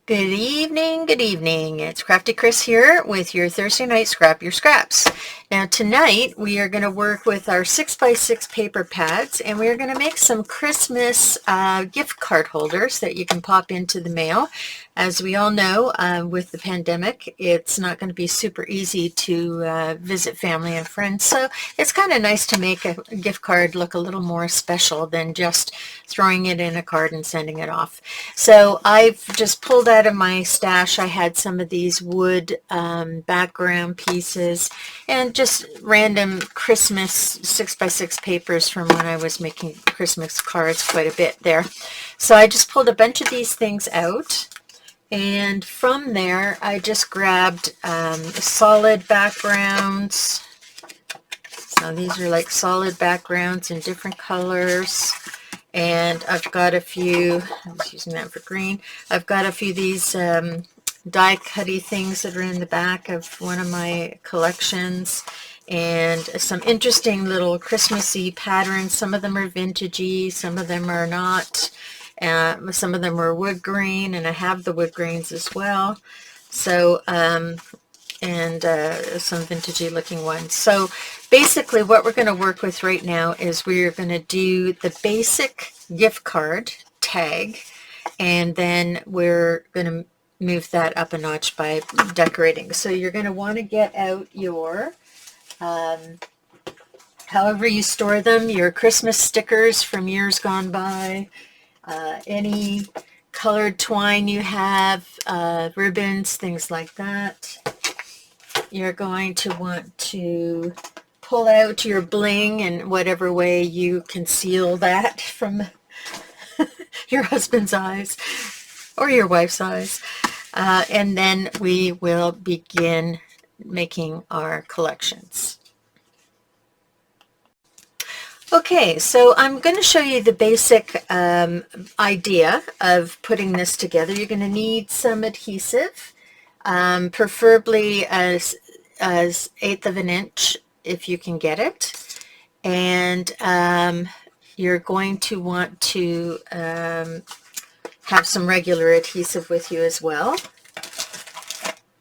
Good evening, good evening. It's Crafty Chris here with your Thursday night Scrap Your Scraps. Now tonight we are going to work with our 6x6 paper pads, and we are going to make some Christmas gift card holders that you can pop into the mail. As we all know, with the pandemic, it's not going to be super easy to visit family and friends, so it's kind of nice to make a gift card look a little more special than just throwing it in a card and sending it off. So I've just pulled out of my stash. I had some of these wood background pieces and just random Christmas 6x6 papers from when I was making Christmas cards quite a bit there. So I just pulled a bunch of these things out. And from there, I just grabbed solid backgrounds. So these are like solid backgrounds in different colors. And I've got a few, I was using that for green. I've got a few of these die cutty things that are in the back of one of my collections. And some interesting little Christmassy patterns. Some of them are vintagey, some of them are not. Some of them are wood grain, and I have the wood grains as well. So, some vintagey looking ones. So basically what we're going to work with right now is we're going to do the basic gift card tag, and then we're going to move that up a notch by decorating. So you're going to want to get out your however you store them, your Christmas stickers from years gone by, any colored twine you have, ribbons, things like that. You're going to want to pull out your bling in whatever way you conceal that from your husband's eyes or your wife's eyes. And then we will begin making our collections. Okay, so I'm going to show you the basic idea of putting this together. You're going to need some adhesive, preferably as 1/8 of an inch if you can get it. And you're going to want to have some regular adhesive with you as well.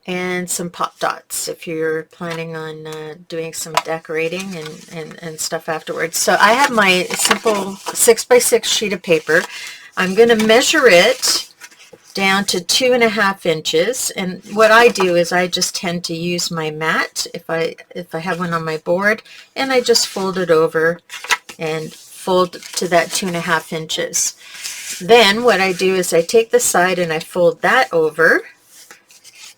And some pop dots if you're planning on doing some decorating and stuff afterwards. So I have my simple 6x6 sheet of paper. I'm going to measure it down to 2.5 inches, and what I do is I just tend to use my mat if I have one on my board, and I just fold it over and fold to that 2.5 inches. Then what I do is I take the side and I fold that over.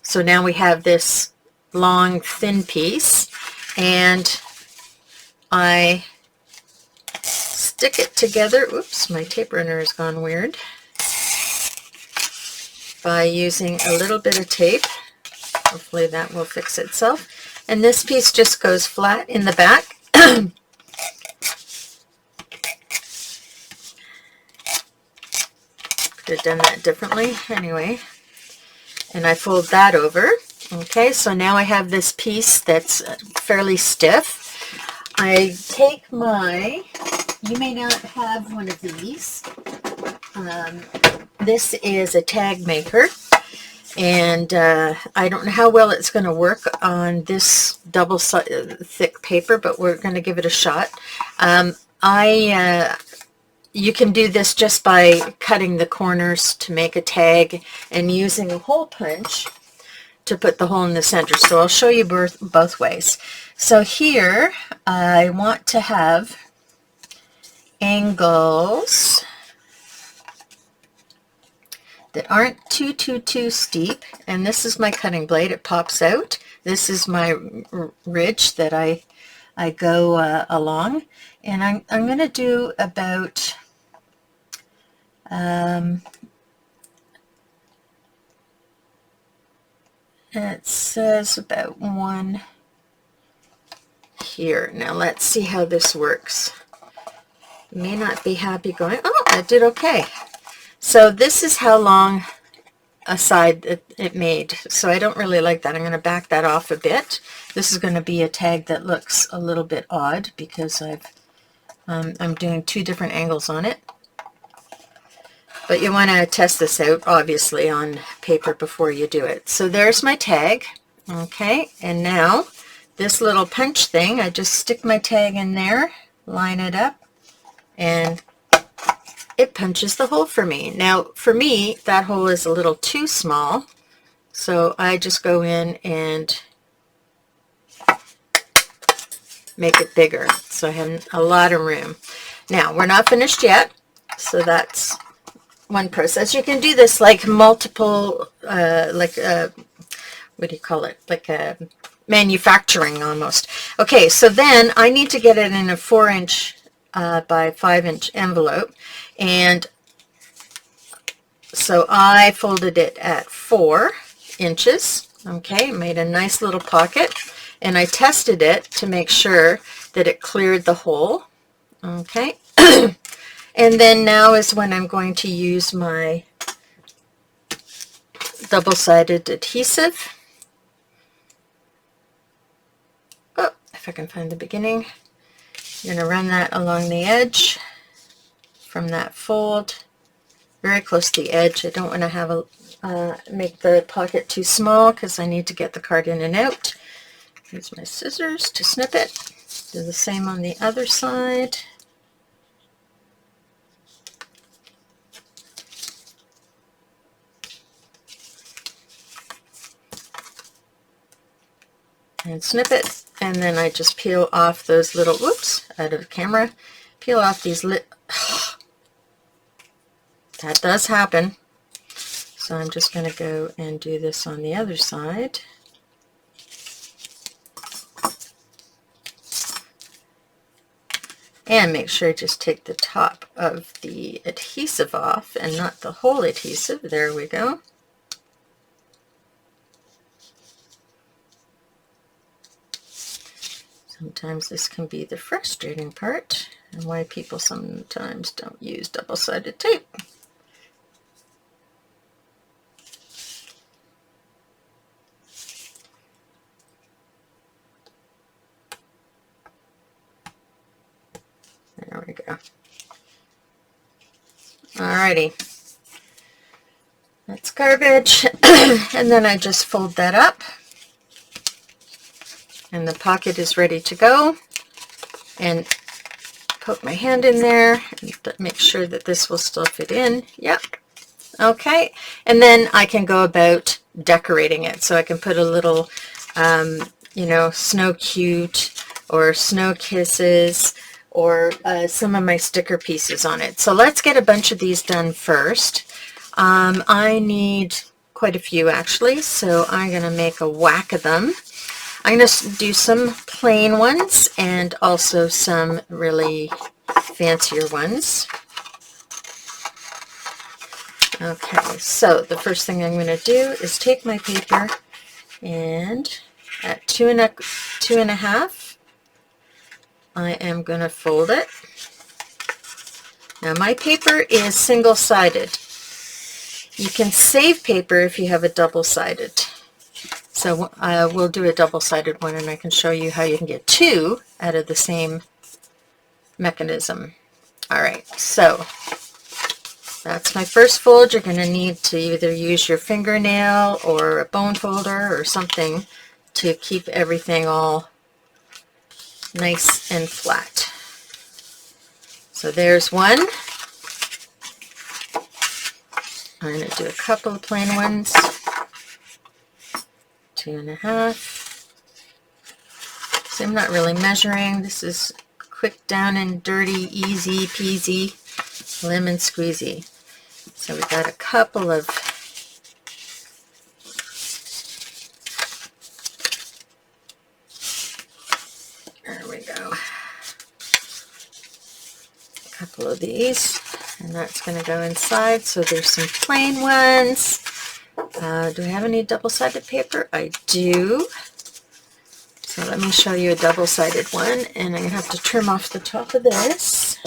So now we have this long, thin piece, and I stick it together. Oops, my tape runner has gone weird. By using a little bit of tape. Hopefully that will fix itself. And this piece just goes flat in the back. Could have done that differently. Anyway. And I fold that over. Okay, so now I have this piece that's fairly stiff. I take my, you may not have one of these. This is a tag maker, and I don't know how well it's going to work on this double thick paper, but we're going to give it a shot. You can do this just by cutting the corners to make a tag and using a hole punch to put the hole in the center. So I'll show you both ways. So here I want to have angles that aren't too steep, and this is my cutting blade. It pops out. This is my ridge that I go along, and I'm going to do about it says about 1 here. Now let's see how this works. You may not be happy going, oh, I did okay. So this is how long a side it made. So I don't really like that. I'm going to back that off a bit. This is going to be a tag that looks a little bit odd because I'm doing 2 different angles on it. But you want to test this out, obviously, on paper before you do it. So there's my tag. Okay, and now this little punch thing, I just stick my tag in there, line it up, and it punches the hole for me. Now, for me, that hole is a little too small, so I just go in and make it bigger, so I have a lot of room. Now, we're not finished yet, so that's one process. You can do this like multiple, what do you call it? Like a manufacturing almost. Okay, so then I need to get it in a 4-inch by 5-inch envelope, and so I folded it at 4 inches. Okay, made a nice little pocket, and I tested it to make sure that it cleared the hole. Okay, and then now is when I'm going to use my double-sided adhesive. Oh, if I can find the beginning. I'm going to run that along the edge from that fold, very close to the edge. I don't want to have a make the pocket too small because I need to get the card in and out. Use my scissors to snip it. Do the same on the other side. And snip it, and then I just peel off those little, whoops, out of the camera, peel off these that does happen. So I'm just going to go and do this on the other side. And make sure to just take the top of the adhesive off and not the whole adhesive. There we go. Sometimes this can be the frustrating part and why people sometimes don't use double-sided tape. There we go. Alrighty. That's garbage. And then I just fold that up. And the pocket is ready to go. And poke my hand in there and make sure that this will still fit in. Yep. Okay. And then I can go about decorating it. So I can put a little, you know, snow cute or snow kisses or some of my sticker pieces on it. So let's get a bunch of these done first. I need quite a few actually, so I'm going to make a whack of them. I'm going to do some plain ones and also some really fancier ones. Okay, so the first thing I'm going to do is take my paper and at 2.5, I am going to fold it. Now my paper is single-sided. You can save paper if you have a double-sided. So we'll do a double-sided one and I can show you how you can get 2 out of the same mechanism. Alright, so that's my first fold. You're going to need to either use your fingernail or a bone folder or something to keep everything all nice and flat. So there's one. I'm going to do a couple of plain ones. 2.5. So I'm not really measuring. This is quick down and dirty, easy peasy, lemon squeezy. So we've got a couple of there we go. A couple of these, and that's going to go inside. So there's some plain ones. Do I have any double-sided paper? I do. So let me show you a double-sided one, and I'm going to have to trim off the top of this.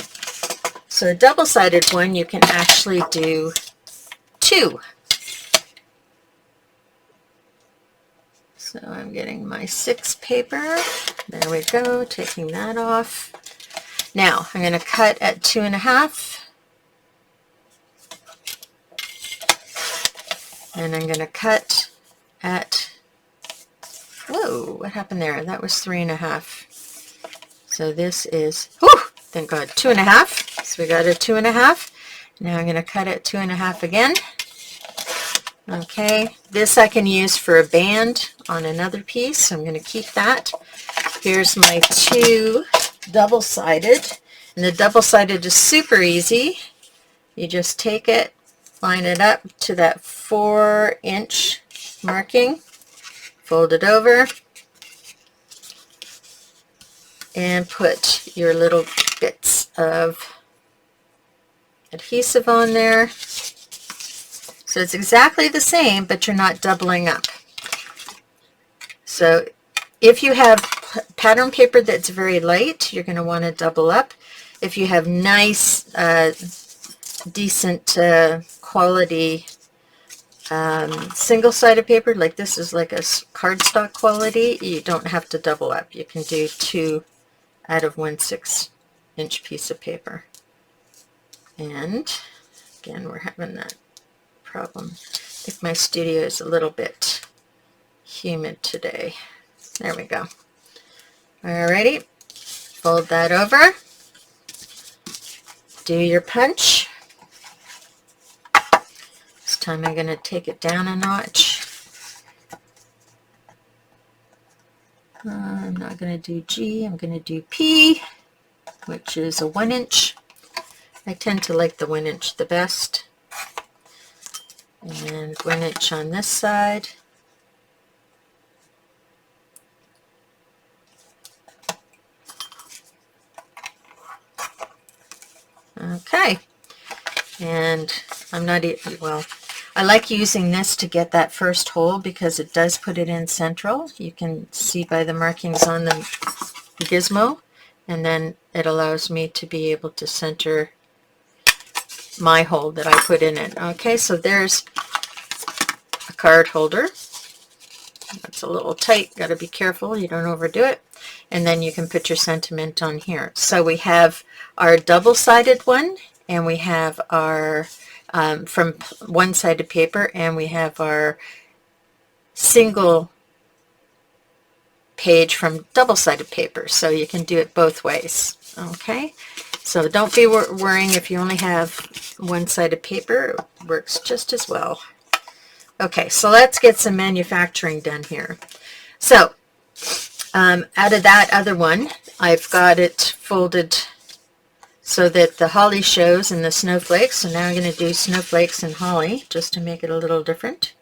So a double-sided one, you can actually do 2. So I'm getting my 6 paper. There we go, taking that off. Now I'm going to cut at 2.5. And I'm going to cut at, whoa, what happened there? That was 3.5. So this is, whew, thank God, 2.5. So we got a 2.5. Now I'm going to cut it 2.5 again. Okay, this I can use for a band on another piece, so I'm going to keep that. Here's my 2 double-sided, and the double-sided is super easy. You just take it, line it up to that 4-inch marking, fold it over, and put your little bits of adhesive on there. So it's exactly the same, but you're not doubling up. So if you have pattern paper that's very light, you're going to want to double up. If you have nice, decent quality single-sided paper, like this is like a cardstock quality, you don't have to double up. You can do 2 out of 1/6-inch piece of paper. And again, we're having that problem. I think my studio is a little bit humid today. There we go. Alrighty, fold that over. Do your punch. This time I'm going to take it down a notch. I'm not going to do G, I'm going to do P, which is a 1-inch. I tend to like the 1-inch the best. And 1-inch on this side. Okay, and I'm not, well, I like using this to get that first hole because it does put it in central. You can see by the markings on the gizmo, and then it allows me to be able to center my hole that I put in it. Okay, so there's a card holder. That's a little tight, got to be careful you don't overdo it. And then you can put your sentiment on here. So we have our double-sided one, and we have our from one-sided paper, and we have our single page from double-sided paper. So you can do it both ways. Okay, so don't be worrying if you only have one-sided paper. It works just as well. Okay, so let's get some manufacturing done here. So out of that other one, I've got it folded so that the holly shows in the snowflakes. So now I'm going to do snowflakes and holly just to make it a little different.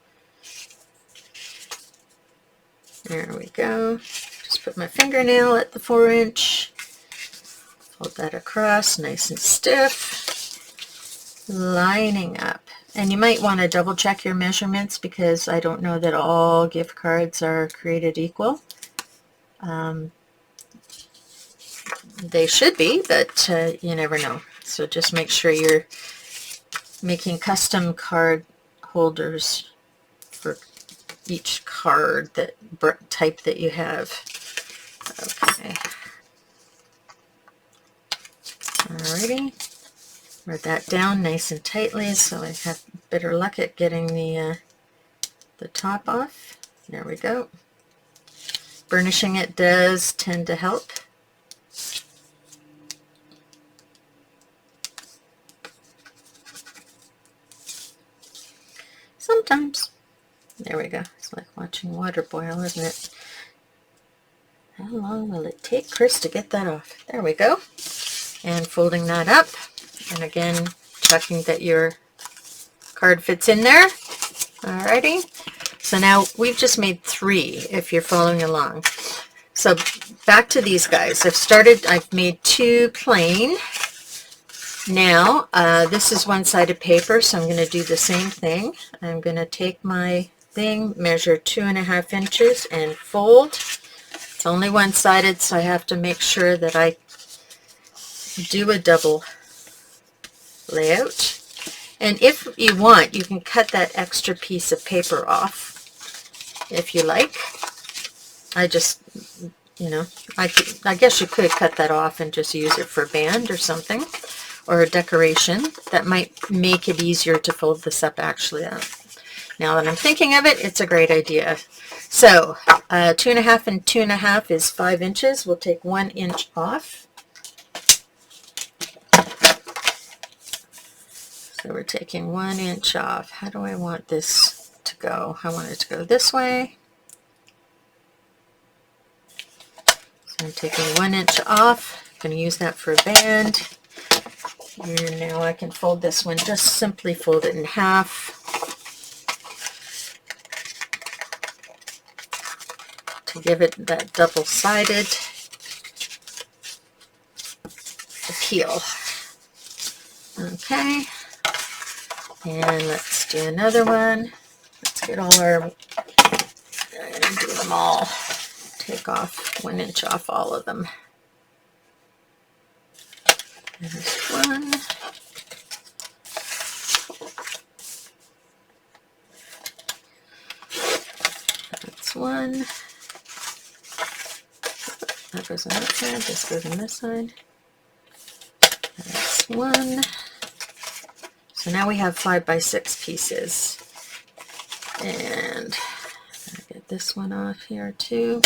There we go. Just put my fingernail at the 4-inch. Fold that across nice and stiff. Lining up. And you might want to double check your measurements because I don't know that all gift cards are created equal. They should be, but you never know. So just make sure you're making custom card holders for each card that type that you have. Okay. Alrighty. Write that down nice and tightly so I have better luck at getting the top off. There we go. Burnishing it does tend to help. Sometimes. There we go. It's like watching water boil, isn't it? How long will it take Chris to get that off? There we go. And folding that up. And again, checking that your card fits in there. Alrighty. So now we've just made 3 if you're following along. So back to these guys. I've made 2 plain. Now, this is one-sided paper, so I'm going to do the same thing. I'm going to take my thing, measure 2.5 inches, and fold. It's only one-sided, so I have to make sure that I do a double layout. And if you want, you can cut that extra piece of paper off if you like. I just, you know, I guess you could cut that off and just use it for a band or something, or a decoration. That might make it easier to fold this up actually. Now that I'm thinking of it, it's a great idea. So 2.5 and 2.5 is 5 inches. We'll take 1 inch off. So we're taking 1 inch off. How do I want this to go? I want it to go this way. So I'm taking 1 inch off. I'm going to use that for a band. And now I can fold this one, just simply fold it in half to give it that double-sided appeal. Okay, and let's do another one. Let's get all our, I'm going to do them all. Take off 1 inch off all of them. There's one. That's one. That goes on that side. This goes on this side. That's one. So now we have 5 by 6 pieces. And I'll get this one off here too.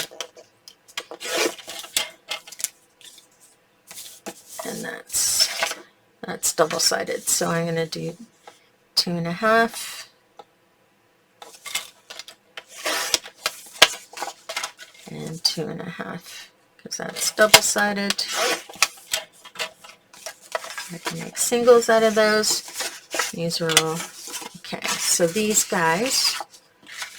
And that's double-sided. So I'm going to do 2.5. And 2.5, because that's double-sided. I can make singles out of those. These are all okay. So these guys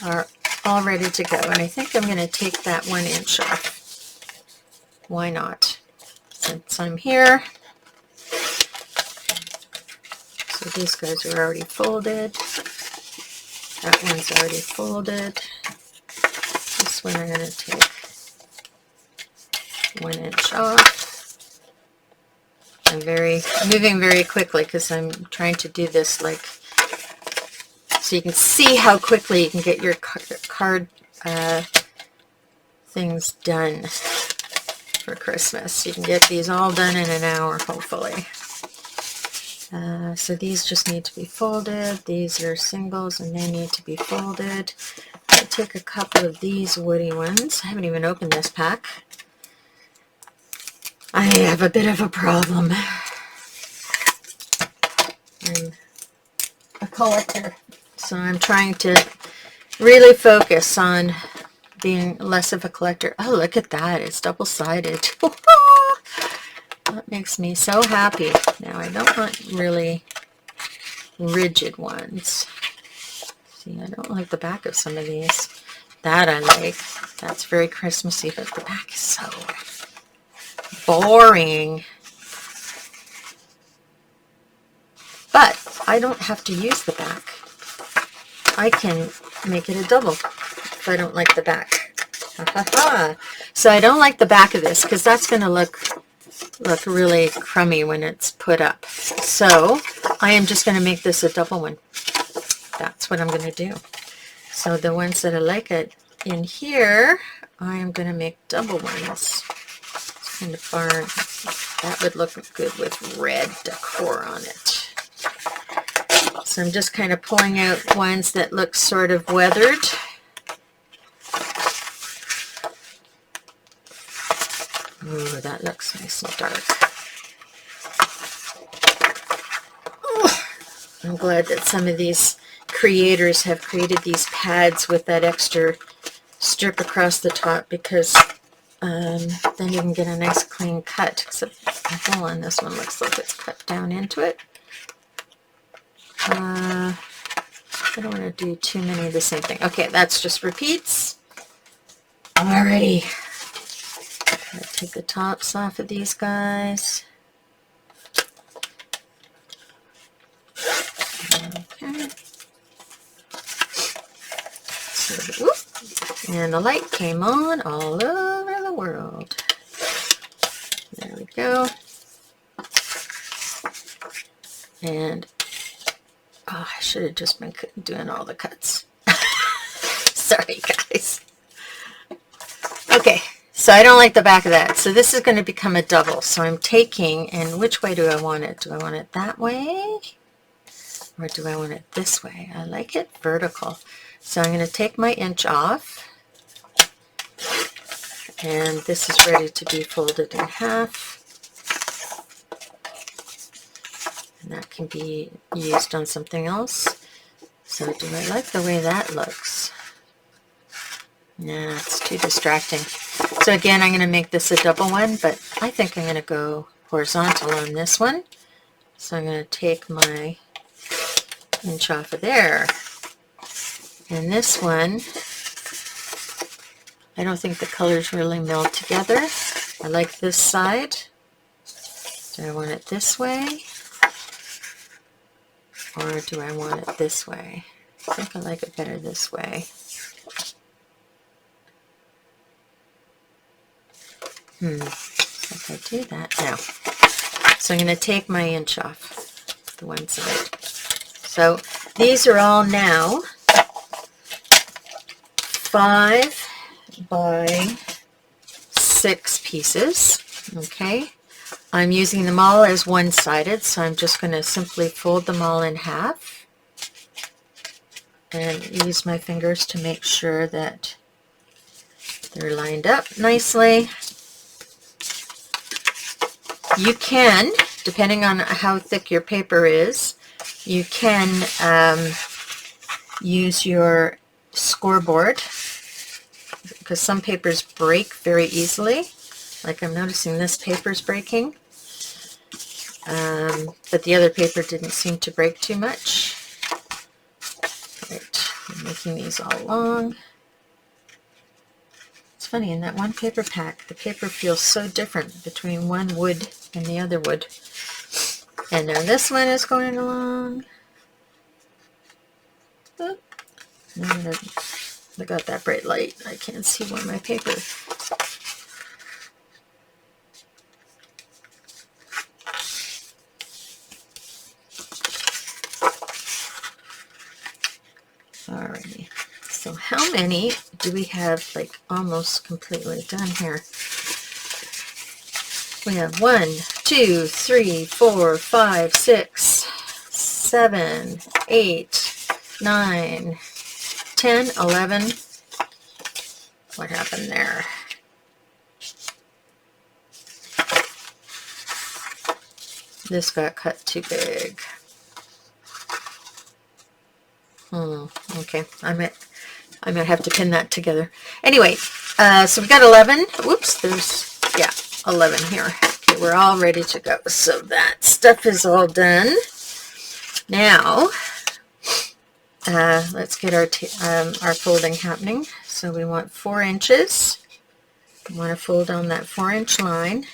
are all ready to go, and I think I'm going to take that 1 inch off. Why not? Since I'm here. So these guys are already folded. That one's already folded. This one I'm going to take 1 inch off. I'm moving very quickly because I'm trying to do this like so you can see how quickly you can get your card things done for Christmas. You can get these all done in an hour, hopefully. So these just need to be folded. These are singles and they need to be folded. I'll take a couple of these woody ones. I haven't even opened this pack. I have a bit of a problem. I'm a collector, so I'm trying to really focus on being less of a collector. Oh, look at that. It's double-sided. That makes me so happy. Now, I don't want really rigid ones. See, I don't like the back of some of these. That I like. That's very Christmassy, but the back is so boring. But I don't have to use the back. I can make it a double if I don't like the back. Ha, ha, ha. So I don't like the back of this because that's going to look really crummy when it's put up. So I am just going to make this a double one. That's what I'm going to do. So the ones that are like it in here, I am going to make double ones. It's kind of far. That would look good with red decor on it. So I'm just kind of pulling out ones that look sort of weathered. Ooh, that looks nice and dark. Ooh, I'm glad that some of these creators have created these pads with that extra strip across the top because then you can get a nice clean cut. Except the hole on this one looks like it's cut down into it. I don't want to do too many of the same thing. Okay, that's just repeats. Alrighty. Take the tops off of these guys. Okay. So, whoop, and the light came on all over the world. There we go. And oh, I should have just been doing all the cuts. Sorry, guys. Okay, so I don't like the back of that. So this is going to become a double. So I'm taking, and which way do I want it? Do I want it that way? Or do I want it this way? I like it vertical. So I'm going to take my inch off. And this is ready to be folded in half. And that can be used on something else. So do I like the way that looks? Nah, it's too distracting. So again, I'm going to make this a double one, but I think I'm going to go horizontal on this one. So I'm going to take my inch off of there. And this one, I don't think the colors really meld together. I like this side. Do I want it this way? Or do I want it this way? I think I like it better this way. If I do that now. So I'm going to take my inch off the one side. So these are all now 5 by 6 pieces. Okay. I'm using them all as one-sided, so I'm just going to simply fold them all in half and use my fingers to make sure that they're lined up nicely. You can, depending on how thick your paper is, you can use your scoreboard, because some papers break very easily. Like I'm noticing this paper's breaking, but the other paper didn't seem to break too much. Right, I'm making these all long. It's funny, in that one paper pack, the paper feels so different between one wood and the other wood. And now this one is going along. Oop. No, I got that bright light. I can't see where my paper. Alrighty. So how many do we have like almost completely done here? We have 1, 2, 3, 4, 5, 6, 7, 8, 9, 10, 11. What happened there? This got cut too big. Okay, I might have to pin that together. Anyway, so we got 11. Whoops, there's, yeah, 11 here. Okay, we're all ready to go. So that stuff is all done. Now, let's get our folding happening. So we want 4 inches. We want to fold on that 4-inch line.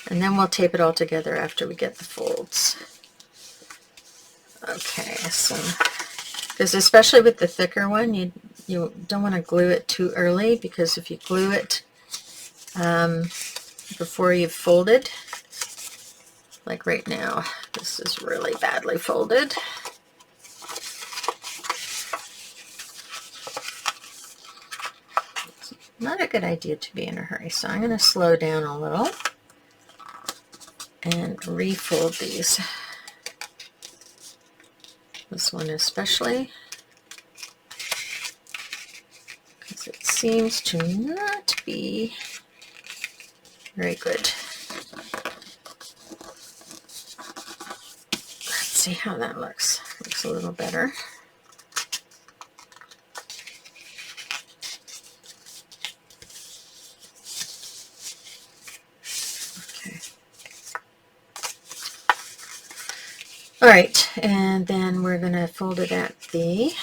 And then we'll tape it all together after we get the folds. Okay, so, because especially with the thicker one, you don't want to glue it too early, because if you glue it before you've folded, like right now, this is really badly folded. It's not a good idea to be in a hurry, so I'm going to slow down a little and refold these. This one especially, because it seems to not be very good. Let's see how that looks. Looks a little better. All right, and then we're going to fold it at this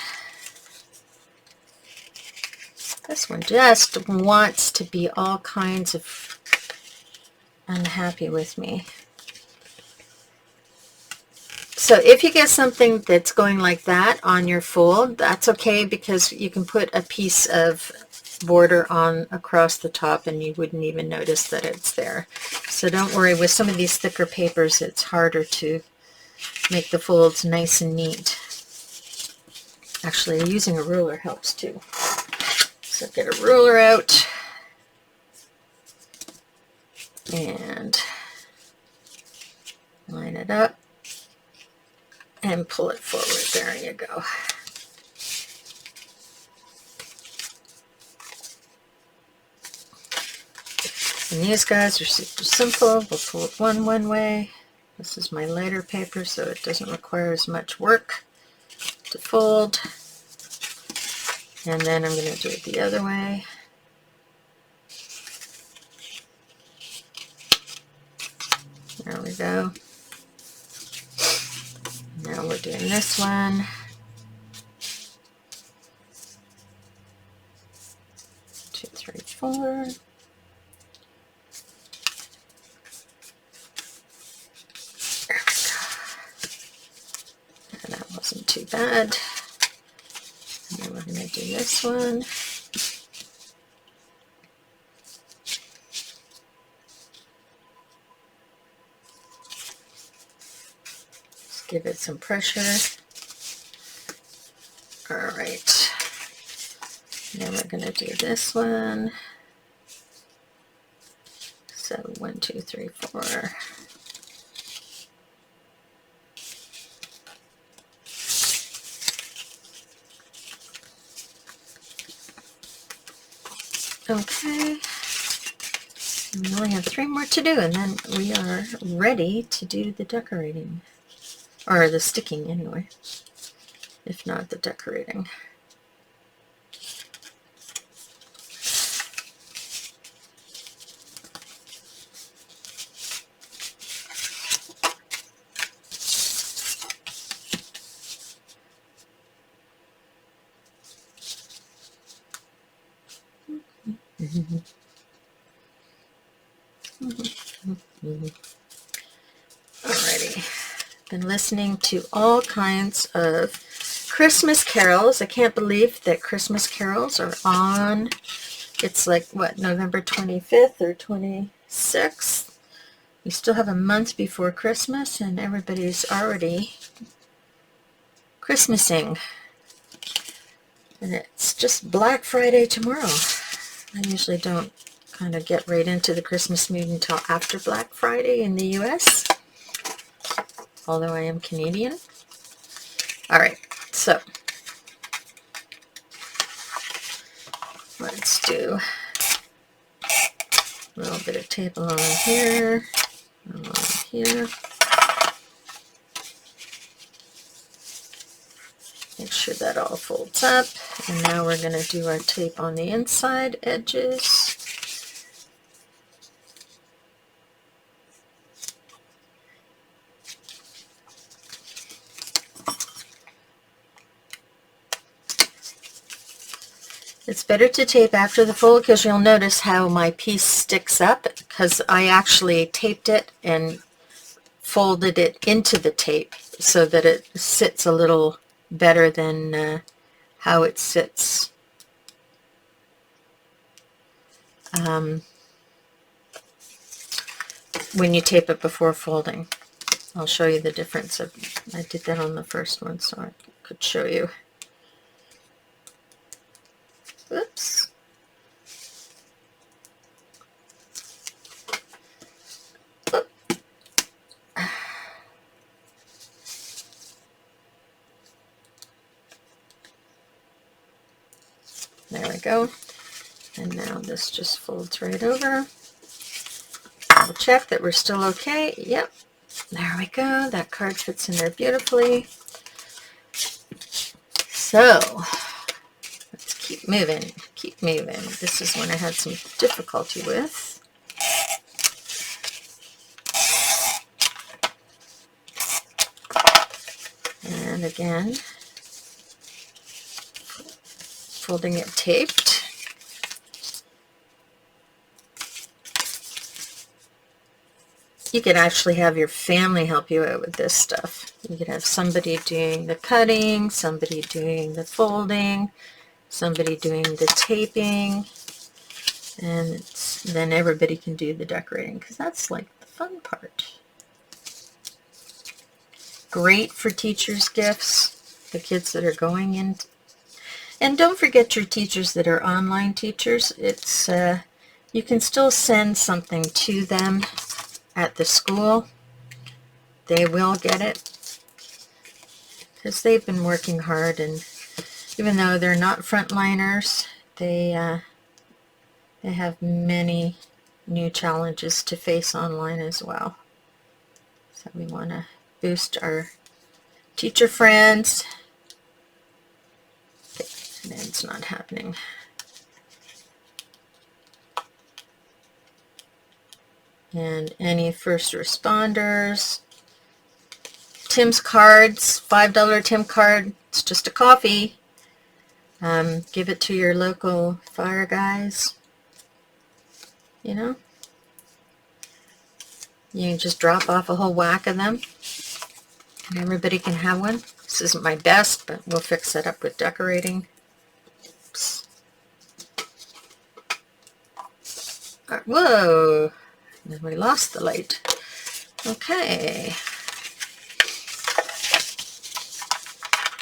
one just wants to be all kinds of unhappy with me. So if you get something that's going like that on your fold, that's okay, because you can put a piece of border on across the top and you wouldn't even notice that it's there. So don't worry, with some of these thicker papers, it's harder to make the folds nice and neat. Actually, using a ruler helps too. So get a ruler out and line it up. and pull it forward. There you go. And these guys are super simple. We'll pull it one way. This is my lighter paper, so it doesn't require as much work to fold. And then I'm going to do it the other way. There we go. Now we're doing this one. Two, three, four. There we go. And that wasn't too bad. And then we're going to do this one. Just give it some pressure. All right. Now we're going to do this one. So 1, 2, 3, 4. Okay, we only have 3 more to do, and then we are ready to do the decorating, or the sticking anyway, if not the decorating. Alrighty, been listening to all kinds of Christmas carols. I can't believe that Christmas carols are on. It's like, what, November 25th or 26th? We still have a month before Christmas, and everybody's already Christmasing. And it's just Black Friday tomorrow. I usually don't kind of get right into the Christmas mood until after Black Friday in the US, although I am Canadian. Alright, so let's do a little bit of tape along here, along here. Make sure that all folds up. And now we're going to do our tape on the inside edges. It's better to tape after the fold because you'll notice how my piece sticks up, because I actually taped it and folded it into the tape so that it sits a little better than how it sits when you tape it before folding. I'll show you the difference. I did that on the first one, so I could show you. Oops. There we go. And now this just folds right over. We'll check that we're still okay. Yep. There we go. That card fits in there beautifully. So let's keep moving. Keep moving. This is one I had some difficulty with. And again, folding it taped. You could actually have your family help you out with this stuff. You could have somebody doing the cutting, somebody doing the folding, somebody doing the taping, and then everybody can do the decorating, because that's like the fun part. Great for teachers' gifts, the kids that are going in. And don't forget your teachers that are online teachers. It's you can still send something to them at the school. They will get it. because they've been working hard, and even though they're not frontliners, they have many new challenges to face online as well. So we want to boost our teacher friends. Okay, and it's not happening. And any first responders. Tim's cards, $5 Tim card. It's just a coffee. Give it to your local fire guys. You know, you can just drop off a whole whack of them, and everybody can have one. This isn't my best, but we'll fix it up with decorating. Oops. Whoa! We lost the light. Okay.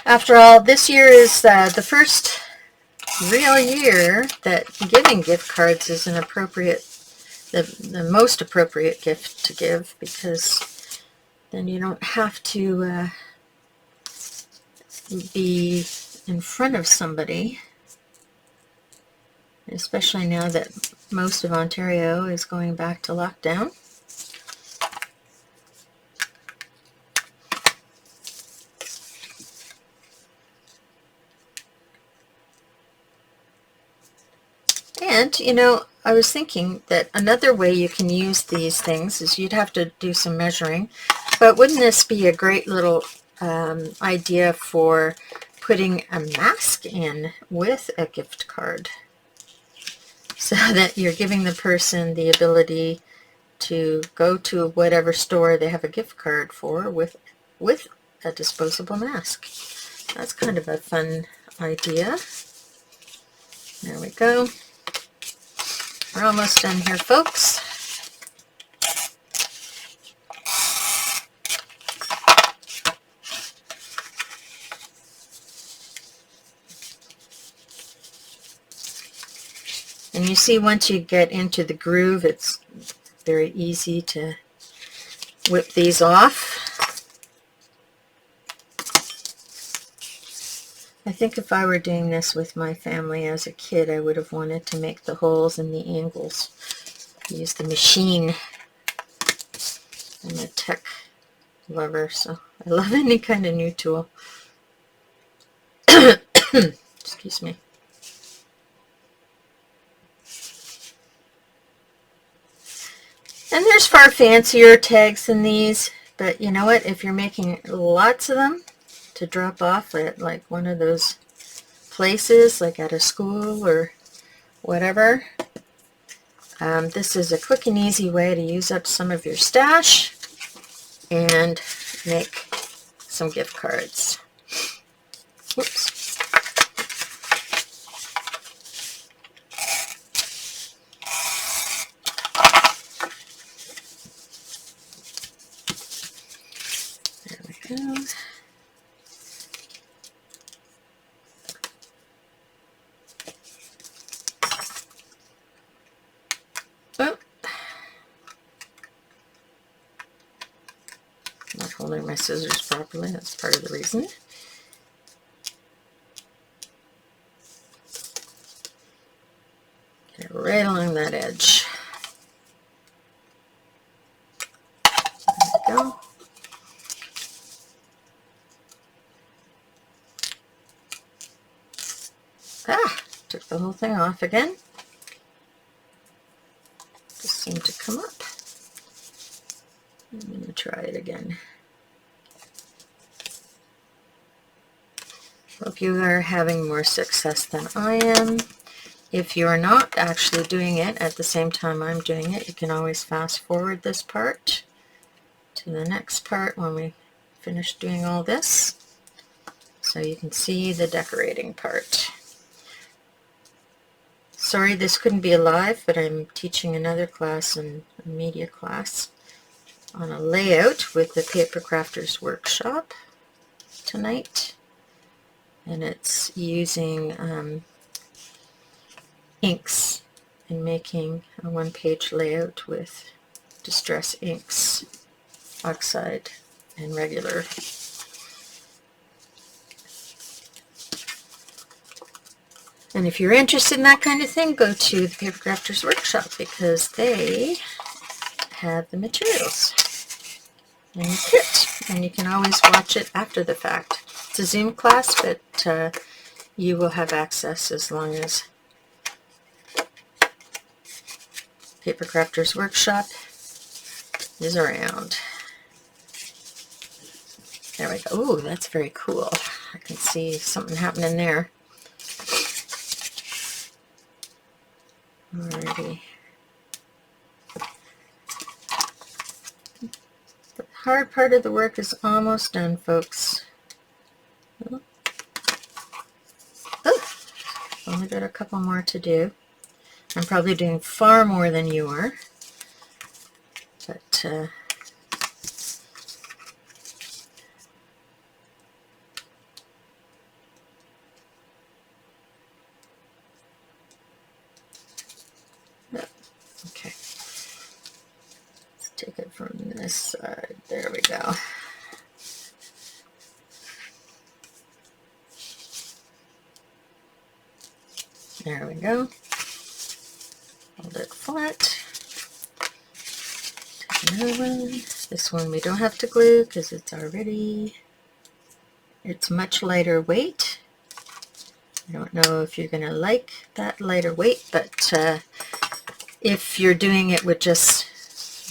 After all, this year is the first real year that giving gift cards is an appropriate, the most appropriate gift to give, because then you don't have to be in front of somebody, especially now that most of Ontario is going back to lockdown. And, you know, I was thinking that another way you can use these things is you'd have to do some measuring, but wouldn't this be a great little idea for putting a mask in with a gift card, so that you're giving the person the ability to go to whatever store they have a gift card for with a disposable mask. That's kind of a fun idea. There we go. We're almost done here, folks. And you see, once you get into the groove, it's very easy to whip these off. I think if I were doing this with my family as a kid, I would have wanted to make the holes and the angles. Use the machine. I'm a tech lover, so I love any kind of new tool. Excuse me. And there's far fancier tags than these, but you know what? If you're making lots of them to drop off at like one of those places, like at a school or whatever, this is a quick and easy way to use up some of your stash and make some gift cards. Whoops. There we go. Oh. Not holding my scissors properly, that's part of the reason. Get it right along that edge. There we go. Took the whole thing off again. Just seemed to come up. I'm going to try it again. Hope you are having more success than I am. If you're not actually doing it at the same time I'm doing it, you can always fast forward this part to the next part when we finish doing all this, so you can see the decorating part. Sorry this couldn't be live, but I'm teaching another class, a media class, on a layout with the Paper Crafters Workshop tonight. And it's using inks and making a one-page layout with distress inks, oxide and regular. And if you're interested in that kind of thing, go to the Paper Crafters Workshop because they have the materials in the kit. And you can always watch it after the fact. It's a Zoom class, but you will have access as long as Paper Crafters Workshop is around. There we go. Ooh, that's very cool. I can see something happening there. Alrighty. The hard part of the work is almost done, folks. Oh, only got a couple more to do. I'm probably doing far more than you are, but okay. Let's take it from this side. There we go. There we go. Hold it flat. Take another one. This one we don't have to glue because it's much lighter weight. I don't know if you're going to like that lighter weight, but if you're doing it with just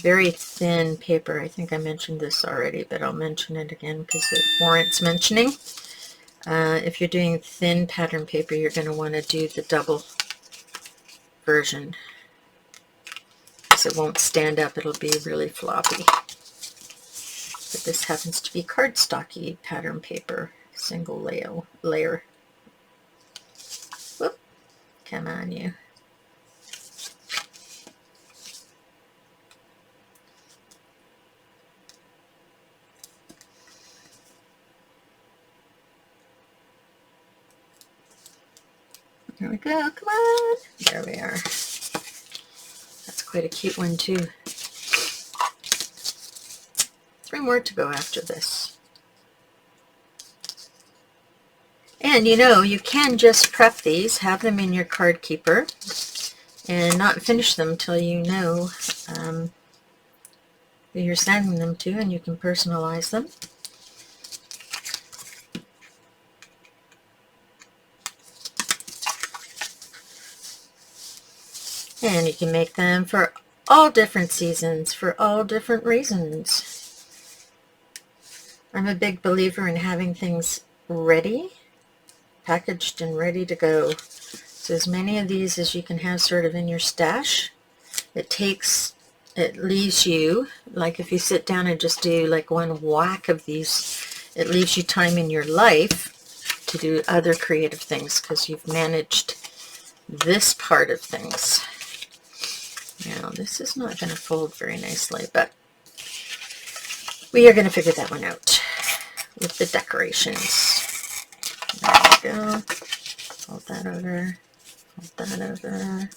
very thin paper, I think I mentioned this already, but I'll mention it again because it warrants mentioning. If you're doing thin pattern paper, you're going to want to do the double version because it won't stand up. It'll be really floppy. But this happens to be cardstocky pattern paper, single layer. Whoop! Come on, you. There we go. Come on. There we are. That's quite a cute one too. 3 more to go after this. And you know, you can just prep these, have them in your card keeper, and not finish them till you know who you're sending them to, and you can personalize them. And you can make them for all different seasons, for all different reasons. I'm a big believer in having things ready, packaged and ready to go. So as many of these as you can have sort of in your stash. It leaves you, like if you sit down and just do like one whack of these, it leaves you time in your life to do other creative things because you've managed this part of things. Now, this is not going to fold very nicely, but we are going to figure that one out with the decorations. There we go. Fold that over. Fold that over.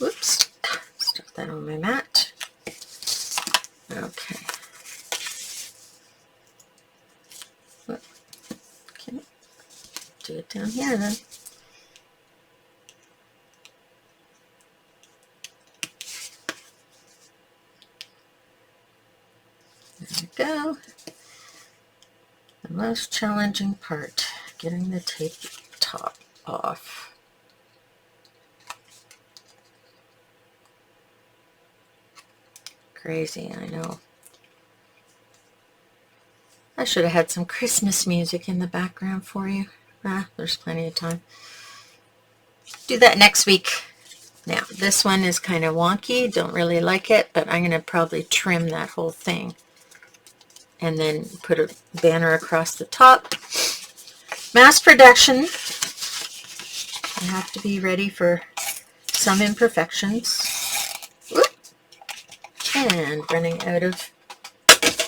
Whoops, stuck that on my mat. Okay. Okay, do it down here then. There we go. The most challenging part, getting the tape top off. Crazy, I know. I should have had some Christmas music in the background for you. There's plenty of time. Do that next week. Now, this one is kind of wonky. Don't really like it, but I'm going to probably trim that whole thing. And then put a banner across the top. Mass production. I have to be ready for some imperfections. Whoop. And running out of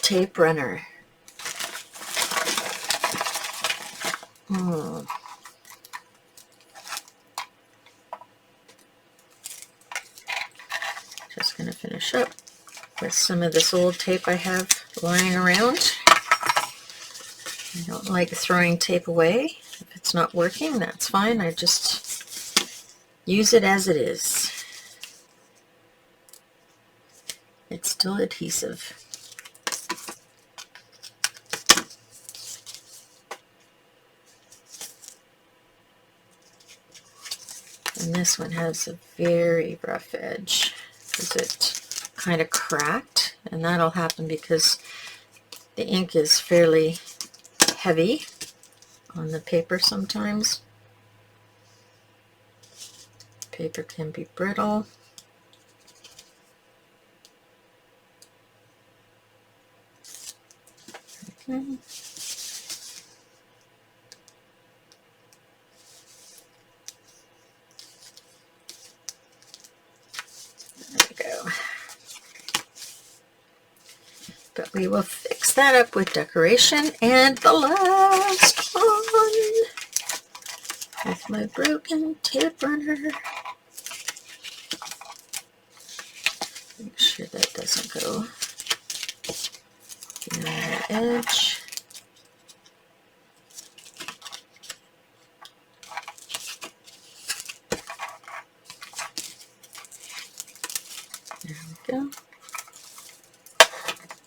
tape runner. Just going to finish up with some of this old tape I have lying around. I don't like throwing tape away. If it's not working, that's fine. I just use it as it is. It's still adhesive. And this one has a very rough edge because it kind of cracked, and that'll happen because the ink is fairly heavy on the paper sometimes. Paper can be brittle. Okay. There we go. But we will fix that up with decoration. And the last one with my broken tape runner. Make sure that doesn't go beyond the edge. There we go.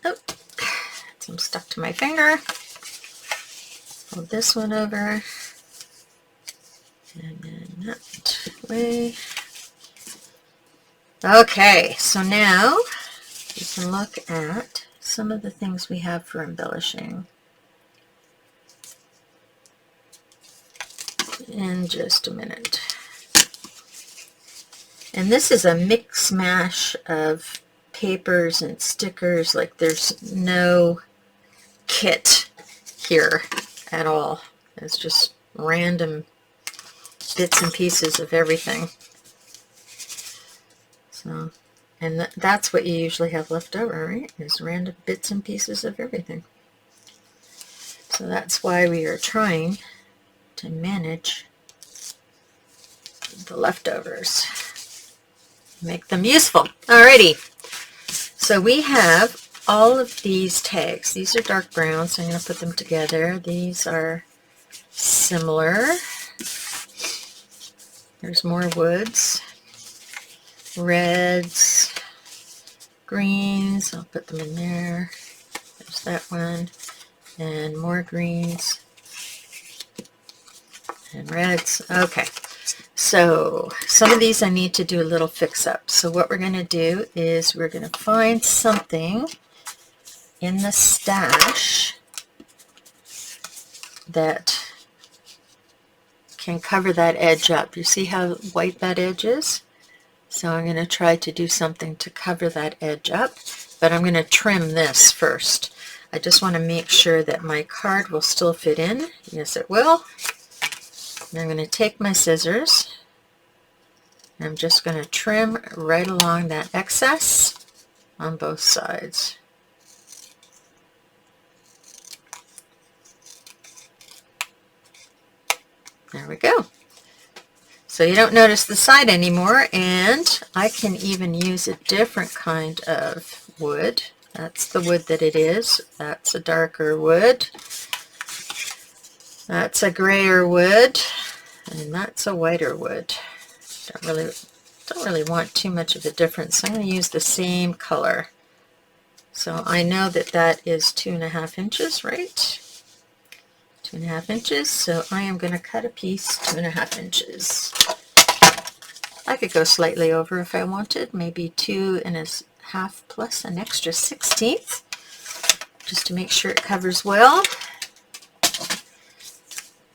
Oh, some stuck to my finger. Fold this one over. And then that way. Okay, so now we can look at some of the things we have for embellishing in just a minute. And this is a mix mash of papers and stickers. Like, there's no kit here at all. It's just random bits and pieces of everything. So, and that's what you usually have left over, right? Is random bits and pieces of everything. So that's why we are trying to manage the leftovers. Make them useful. Alrighty. So we have all of these tags. These are dark brown, so I'm going to put them together. These are similar. There's more woods. Reds, greens, I'll put them in there. There's that one, and more greens and reds. Okay, so some of these I need to do a little fix up. So what we're going to do is we're going to find something in the stash that can cover that edge up. You see how white that edge is? So I'm going to try to do something to cover that edge up, but I'm going to trim this first. I just want to make sure that my card will still fit in. Yes, it will. And I'm going to take my scissors, and I'm just going to trim right along that excess on both sides. There we go. So you don't notice the side anymore, and I can even use a different kind of wood. That's the wood that it is. That's a darker wood. That's a grayer wood, and that's a whiter wood. Don't really want too much of a difference. I'm going to use the same color. So I know that that is 2.5 inches, right? 2.5 inches, so I am going to cut a piece 2.5 inches. I could go slightly over if I wanted, maybe 2.5 plus an extra 1/16, just to make sure it covers well.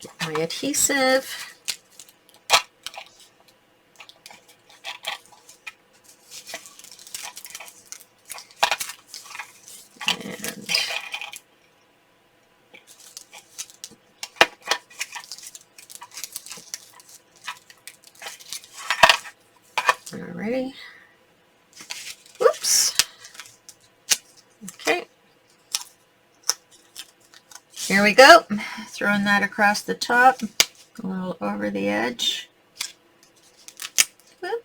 Get my adhesive. And alrighty. Whoops. Okay. Here we go. Throwing that across the top, a little over the edge. Whoop.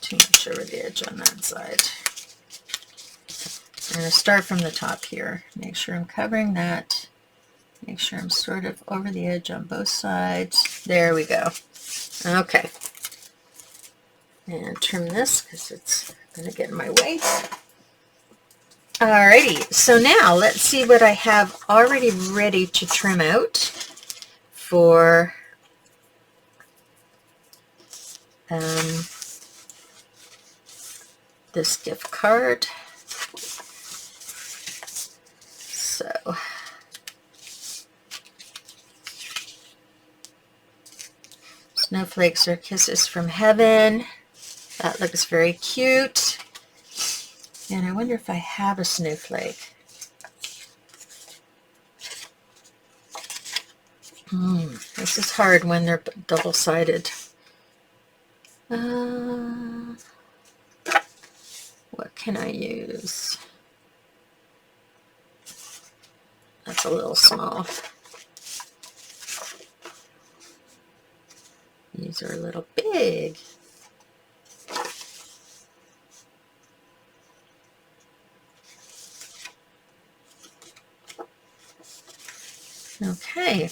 Too much over the edge on that side. I'm going to start from the top here. Make sure I'm covering that. Make sure I'm sort of over the edge on both sides. There we go. Okay. And trim this because it's going to get in my way. Alrighty, so now let's see what I have already ready to trim out for this gift card. So snowflakes are kisses from heaven. That looks very cute. And I wonder if I have a snowflake. This is hard when they're double-sided. What can I use? That's a little small. These are a little big. Okay.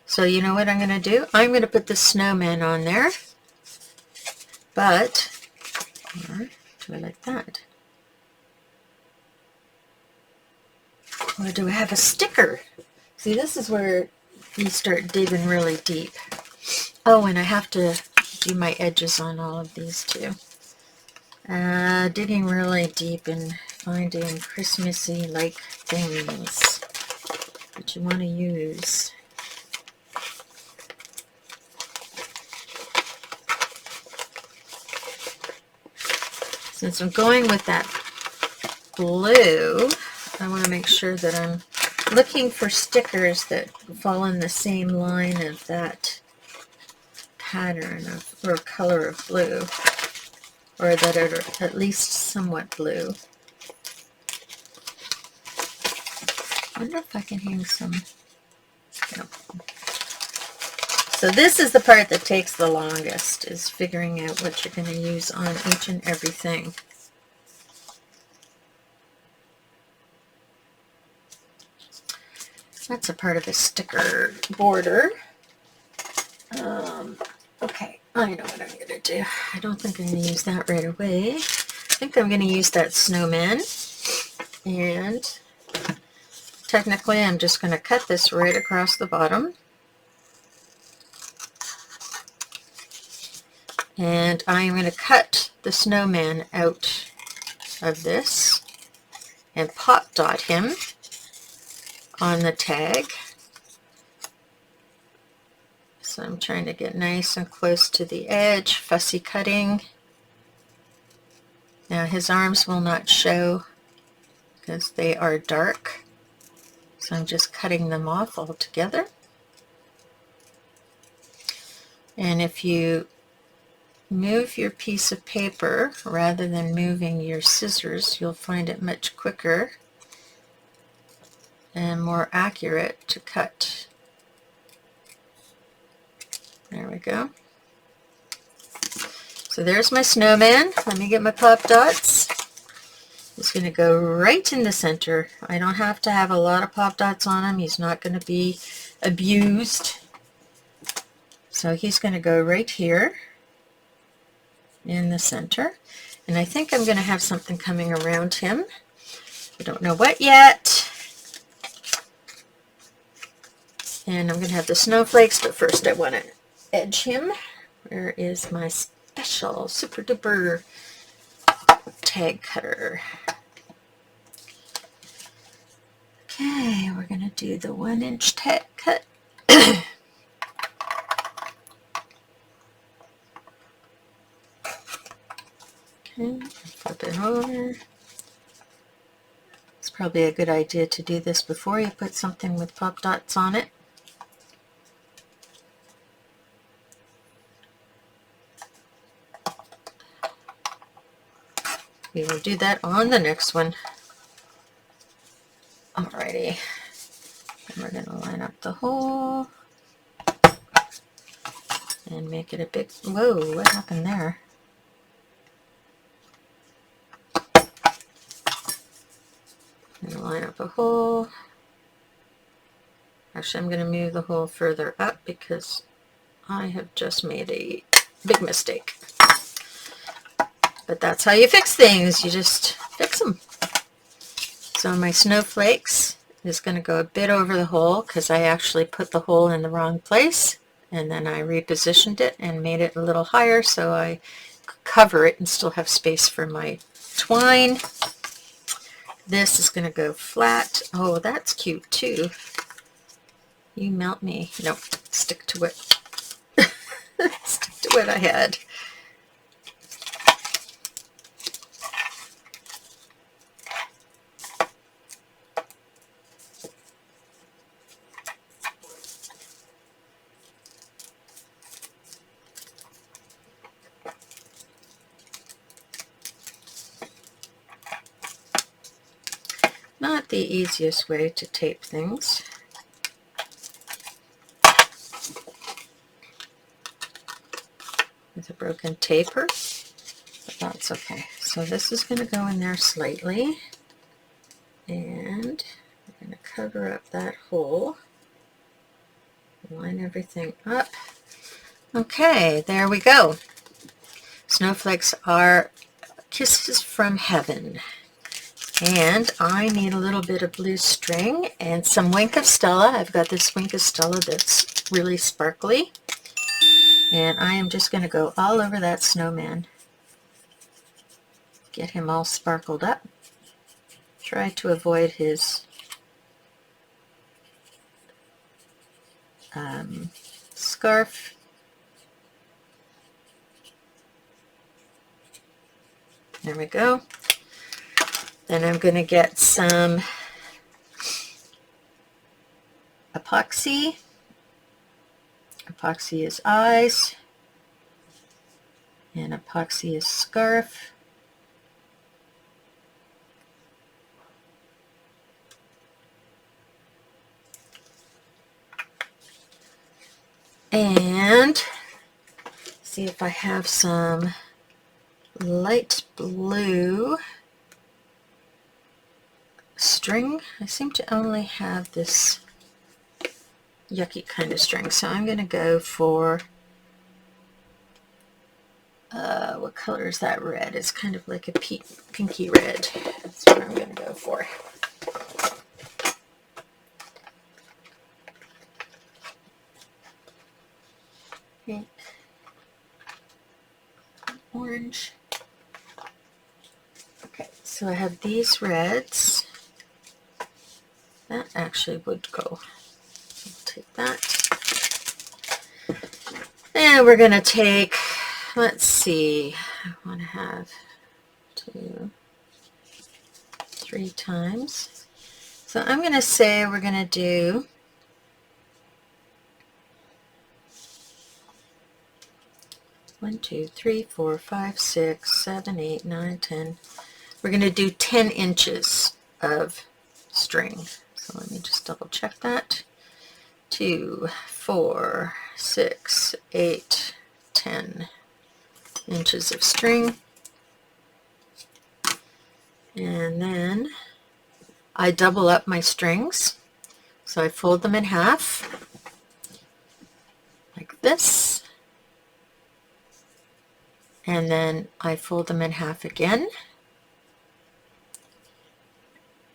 So you know what I'm going to do? I'm going to put the snowman on there. But, or do I like that? Or do I have a sticker? See, this is where you start digging really deep. Oh, and I have to do my edges on all of these too. Digging really deep and finding Christmassy like things that you want to use. Since I'm going with that blue, I want to make sure that I'm looking for stickers that fall in the same line of that pattern of, or color of blue, or that are at least somewhat blue. I wonder if I can use some. No. So this is the part that takes the longest, is figuring out what you're going to use on each and everything. That's a part of a sticker border. Okay, I know what I'm going to do. I don't think I'm going to use that right away. I think I'm going to use that snowman. And technically, I'm just going to cut this right across the bottom. And I'm going to cut the snowman out of this and pop dot him on the tag. So I'm trying to get nice and close to the edge, fussy cutting. Now his arms will not show because they are dark. So I'm just cutting them off altogether. And if you move your piece of paper rather than moving your scissors, you'll find it much quicker and more accurate to cut. There we go. So there's my snowman. Let me get my pop dots. It's going to go right in the center. I don't have to have a lot of pop dots on him. He's not going to be abused. So he's going to go right here in the center. And I think I'm going to have something coming around him. I don't know what yet. And I'm going to have the snowflakes, but first I want to edge him. Where is my special super duper tag cutter? Okay, we're going to do the 1-inch tag cut. Okay, flip it over. It's probably a good idea to do this before you put something with pop dots on it. we will do that on the next one. Alrighty, and we're going to line up the hole and make it a big, whoa, what happened there? And line up a hole. Actually, I'm going to move the hole further up because I have just made a big mistake. But that's how you fix things. You just fix them. So my snowflakes is going to go a bit over the hole because I actually put the hole in the wrong place. And then I repositioned it and made it a little higher so I could cover it and still have space for my twine. This is going to go flat. Oh, that's cute too. You melt me. Nope, stick to it. Stick to what I had. Not the easiest way to tape things. With a broken taper, but that's okay. So this is going to go in there slightly, and we're going to cover up that hole, line everything up. Okay, there we go. Snowflakes are kisses from heaven. And I need a little bit of blue string and some Wink of Stella. I've got this Wink of Stella that's really sparkly. And I am just going to go all over that snowman. Get him all sparkled up. Try to avoid his scarf. There we go. Then I'm going to get some epoxy. Epoxy is eyes, and epoxy is scarf. And see if I have some light blue string. I seem to only have this yucky kind of string, so I'm going to go for what color is that red? It's kind of like a pinky red. That's what I'm going to go for. Pink, orange. Okay, so I have these reds. That actually would go. I'll take that. And we're going to take, let's see, I want to have 2, 3 times. So I'm going to say we're going to do one, 2, 3, 4, 5, 6, 7, 8, 9, 10. We're going to do 10 inches of string. So let me just double check that. 2, 4, 6, 8, 10 inches of string. And then I double up my strings. So I fold them in half like this. And then I fold them in half again.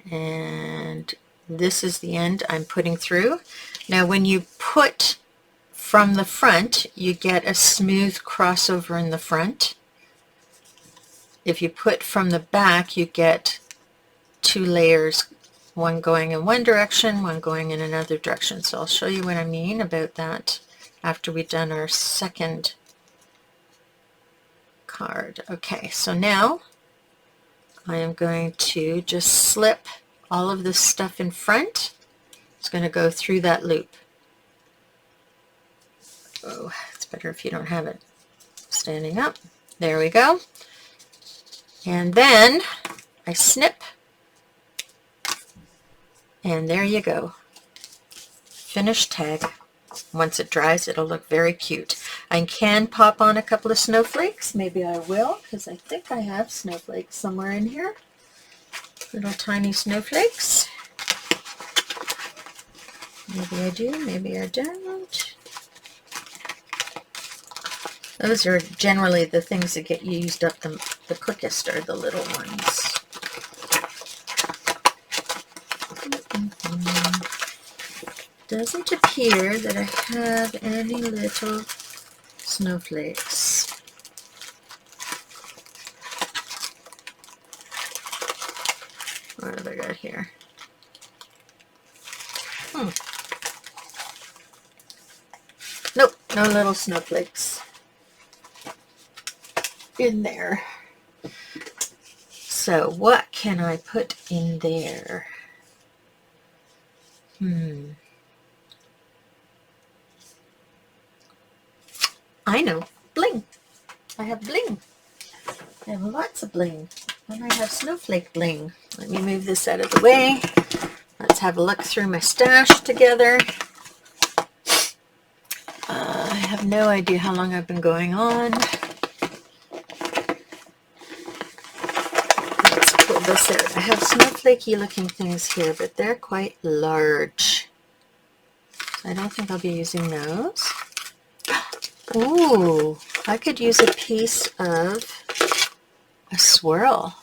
And this is the end I'm putting through. Now when you put from the front, you get a smooth crossover in the front. If you put from the back, you get 2 layers, one going in one direction, one going in another direction. So I'll show you what I mean about that after we've done our second card. Okay, so now I am going to just slip all of this stuff in front. It's going to go through that loop. Oh, it's better if you don't have it standing up. There we go. And then I snip, and there you go. Finished tag. Once it dries, it'll look very cute. I can pop on a couple of snowflakes. Maybe I will, because I think I have snowflakes somewhere in here. Little tiny snowflakes. Maybe I do, maybe I don't. Those are generally the things that get used up the quickest, are the little ones. Doesn't appear that I have any little snowflakes. What have I got here? Nope, no little snowflakes in there. So what can I put in there? I know, bling. I have bling. I have lots of bling. And I have snowflake bling. Let me move this out of the way. Let's have a look through my stash together. I have no idea how long I've been going on. Let's pull this out. I have snowflakey looking things here, but they're quite large. So I don't think I'll be using those. Ooh, I could use a piece of a swirl.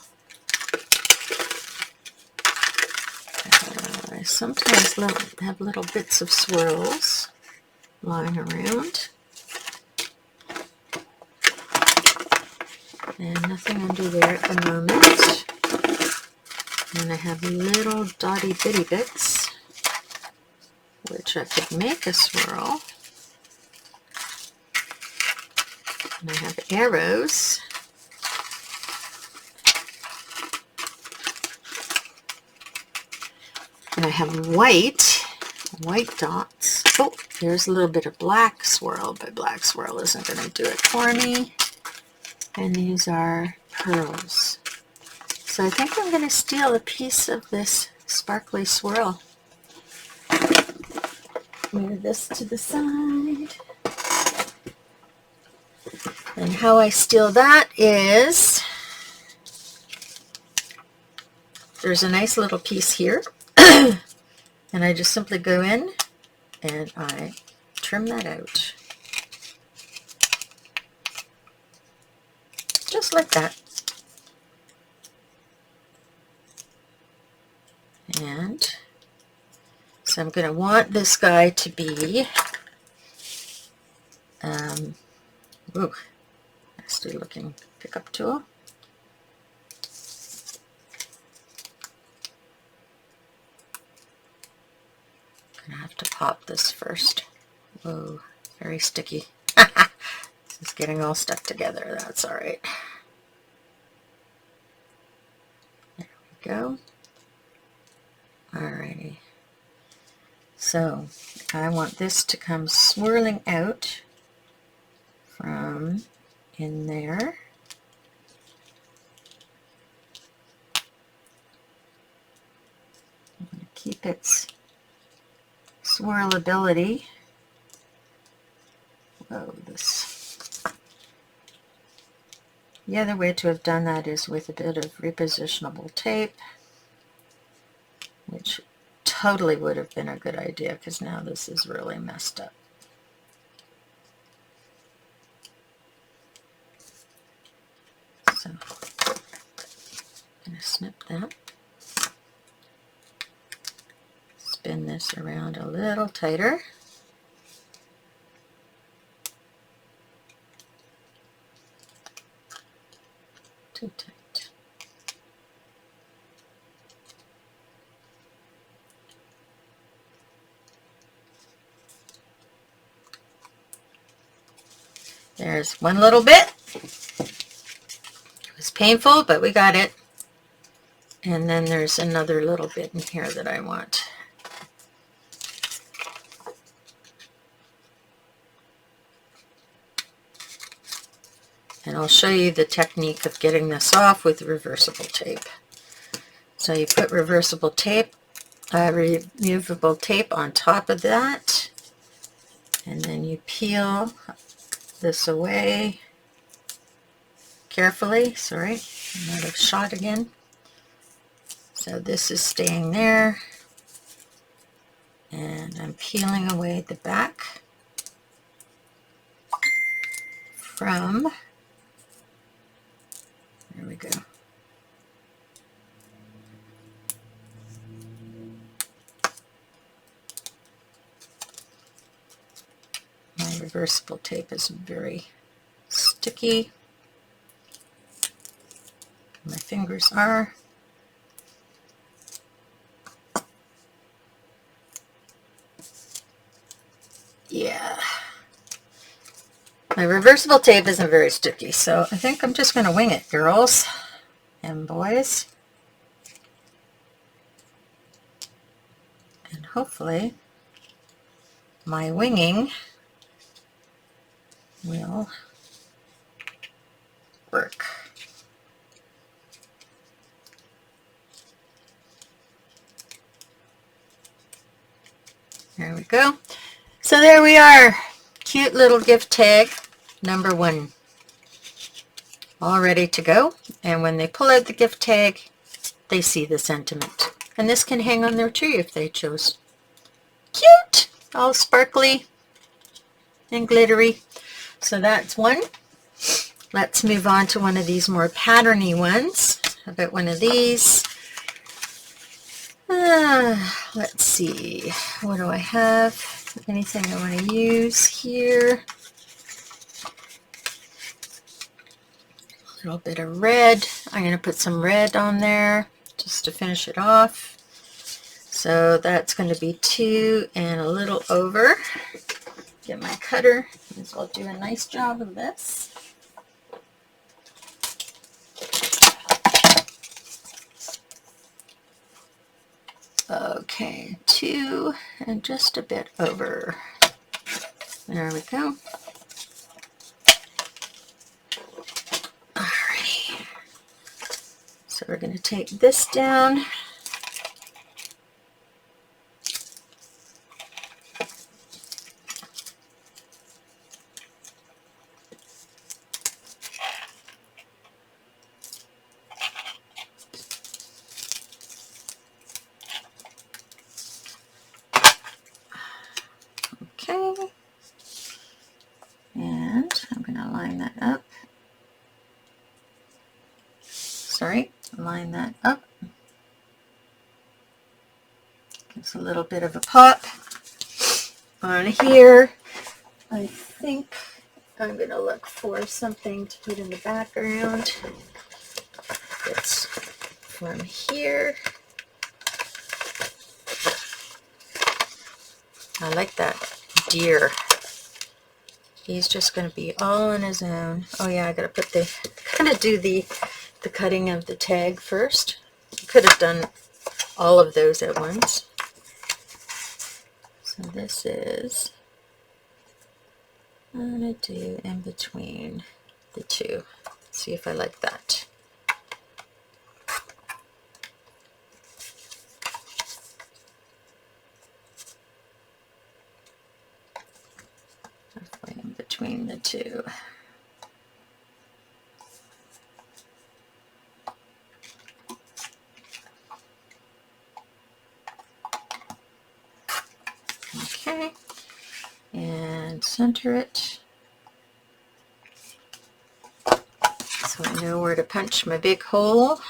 I sometimes have little bits of swirls lying around. And nothing under there at the moment. And I have little dotty bitty bits, which I could make a swirl. And I have arrows. And I have white dots. Oh, there's a little bit of black swirl, but black swirl isn't going to do it for me. And these are pearls. So I think I'm going to steal a piece of this sparkly swirl. Move this to the side. And how I steal that is, there's a nice little piece here. And I just simply go in and I trim that out. Just like that. And so I'm going to want this guy to be, ooh, nasty looking pickup tool. I'm going to have to pop this first. Whoa, very sticky. It's getting all stuck together. That's all right. There we go. Alrighty. So I want this to come swirling out from in there. I'm going to keep its swirlability. Whoa, this. The other way to have done that is with a bit of repositionable tape, which totally would have been a good idea because now this is really messed up. So I'm going to snip that. Spin this around a little tighter. Too tight. There's one little bit. It was painful, but we got it. And then there's another little bit in here that I want. And I'll show you the technique of getting this off with reversible tape. So you put removable tape on top of that, and then you peel this away carefully. Sorry, I'm out of shot again. So this is staying there, and I'm peeling away the back from, there we go. My reversible tape is very sticky. My fingers are. Yeah. My reversible tape isn't very sticky, so I think I'm just going to wing it, girls and boys. And hopefully my winging will work. There we go. So there we are. Cute little gift tag number 1. All ready to go. And when they pull out the gift tag, they see the sentiment. And this can hang on their tree if they chose. Cute! All sparkly and glittery. So that's one. Let's move on to one of these more patterny ones. How about one of these? Let's see. What do I have? Anything I want to use here? A little bit of red. I'm going to put some red on there just to finish it off. So that's going to be 2 and a little over. Get my cutter. May as well do a nice job of this. Okay, 2 and just a bit over. There we go. Alrighty. So we're going to take this down. Okay. And I'm going to line that up. Sorry, line that up. Gives a little bit of a pop on here. I think I'm going to look for something to put in the background. It's from here. I like that deer. He's just going to be all on his own. Oh yeah, I got to put do the cutting of the tag first. I could have done all of those at once. So this is, I'm going to do in between the two. See if I like that. Halfway in between the two. Okay, and center it so I know where to punch my big hole.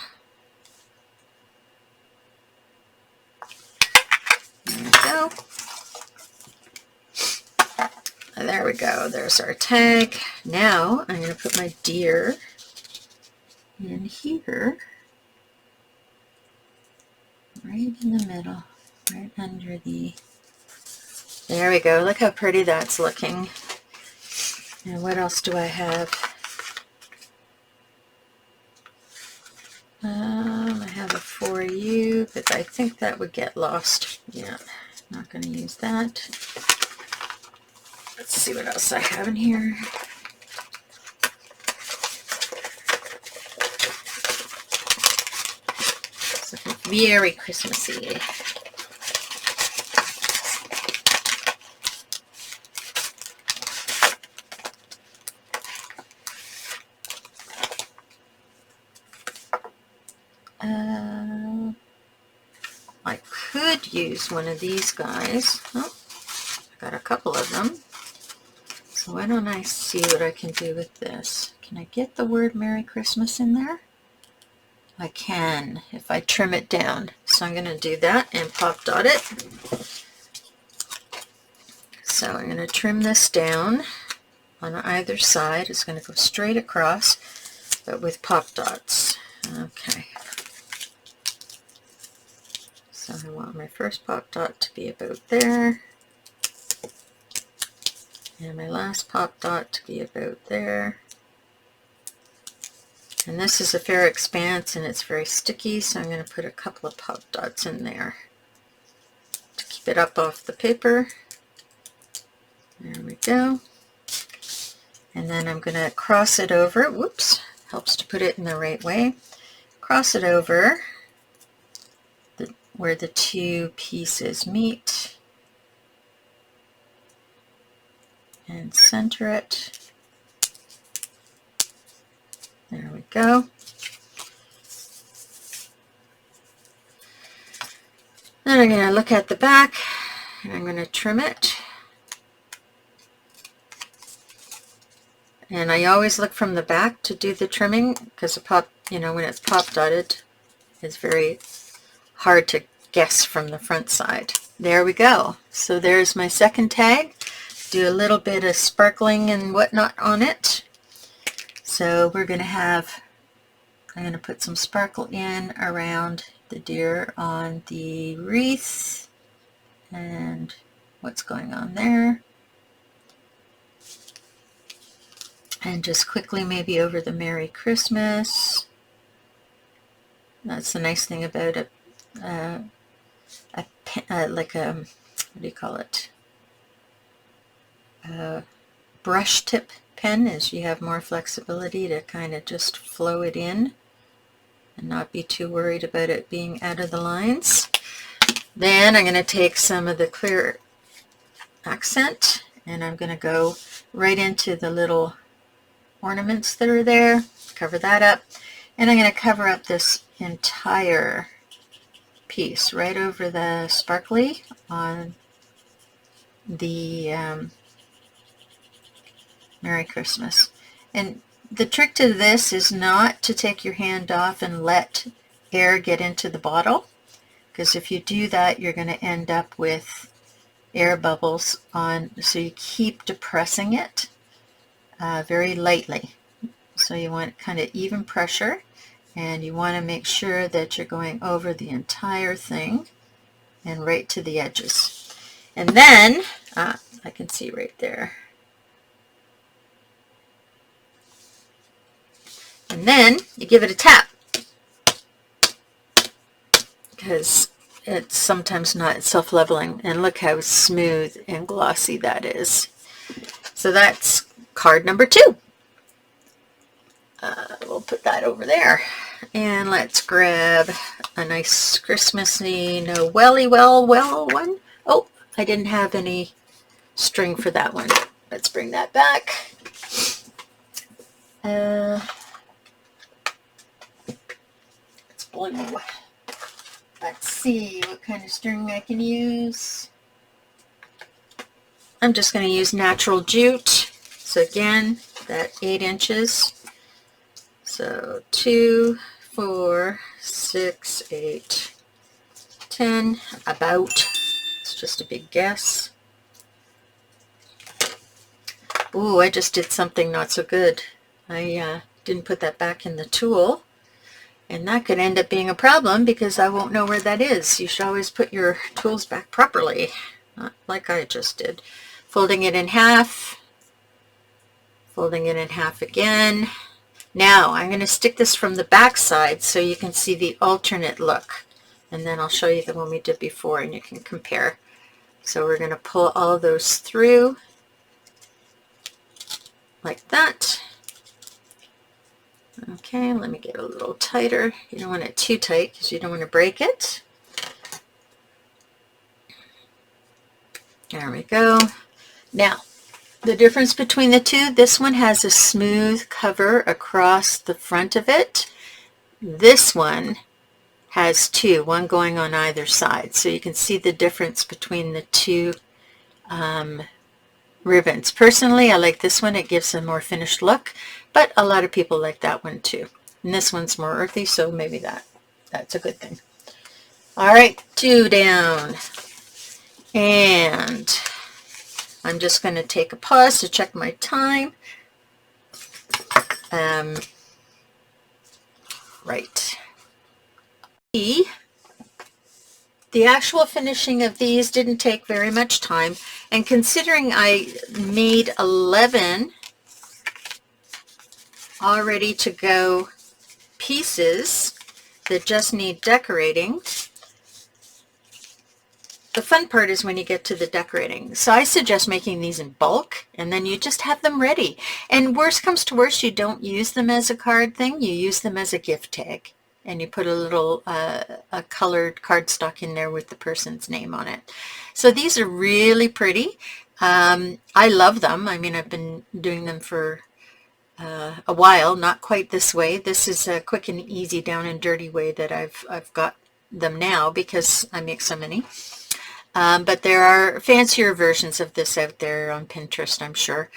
There we go. And there we go. There's our tag. Now I'm going to put my deer in here, right in the middle, right under the, there we go. Look how pretty that's looking. And what else do I have? I have a For You, but I think that would get lost. Yeah, not going to use that. Let's see what else I have in here. very Christmassy. I could use one of these guys. Oh, I got a couple of them. So why don't I see what I can do with this? Can I get the word Merry Christmas in there? I can, if I trim it down. So I'm going to do that and pop dot it. So I'm going to trim this down on either side. It's going to go straight across, but with pop dots. Okay. So I want my first pop dot to be about there. And my last pop dot to be about there. And this is a fair expanse and it's very sticky, so I'm going to put a couple of pop dots in there to keep it up off the paper. There we go. And then I'm going to cross it over. Whoops, helps to put it in the right way. Cross it over where the two pieces meet. And center it. There we go. Then I'm going to look at the back and I'm going to trim it. And I always look from the back to do the trimming because when it's pop dotted, it's very hard to guess from the front side. There we go. So there's my second tag. Do a little bit of sparkling and whatnot on it. So we're going to I'm going to put some sparkle in around the deer on the wreath and what's going on there. And just quickly maybe over the Merry Christmas. That's the nice thing about what do you call it? Brush tip pen is you have more flexibility to kind of just flow it in and not be too worried about it being out of the lines. Then I'm going to take some of the clear accent and I'm going to go right into the little ornaments that are there, cover that up, and I'm going to cover up this entire piece right over the sparkly on the Merry Christmas. And the trick to this is not to take your hand off and let air get into the bottle, because if you do that you're going to end up with air bubbles on, so you keep depressing it very lightly. So you want kind of even pressure and you want to make sure that you're going over the entire thing and right to the edges. And then I can see right there. And then you give it a tap because it's sometimes not self-leveling. And look how smooth and glossy that is. So that's card number 2. We'll put that over there. And let's grab a nice Christmassy Noelly well one. Oh, I didn't have any string for that one. Let's bring that back. It's blue. Let's see what kind of string I can use. I'm just going to use natural jute. So again, that 8 inches. So 2, 4, 6, 8, 10, about. It's just a big guess. Ooh, I just did something not so good. I didn't put that back in the tool. And that could end up being a problem because I won't know where that is. You should always put your tools back properly, not like I just did. Folding it in half. Folding it in half again. Now I'm going to stick this from the back side so you can see the alternate look. And then I'll show you the one we did before and you can compare. So we're going to pull all those through like that. Okay, let me get a little tighter. You don't want it too tight because you don't want to break it. There we go. Now, the difference between the two, this one has a smooth cover across the front of it. This one has two, one going on either side. So you can see the difference between the two ribbons. Personally, I like this one. It gives a more finished look, but a lot of people like that one too. And this one's more earthy, so maybe that's a good thing. All right, 2 down. And I'm just going to take a pause to check my time. Right. The actual finishing of these didn't take very much time, and considering I made 11 all ready to go pieces that just need decorating, the fun part is when you get to the decorating. So I suggest making these in bulk, and then you just have them ready. And worst comes to worst, you don't use them as a card thing, you use them as a gift tag. And you put a little a colored cardstock in there with the person's name on it. So these are really pretty. I love them. I mean, I've been doing them for a while, not quite this way. This is a quick and easy, down and dirty way that I've got them now because I make so many. But there are fancier versions of this out there on Pinterest, I'm sure.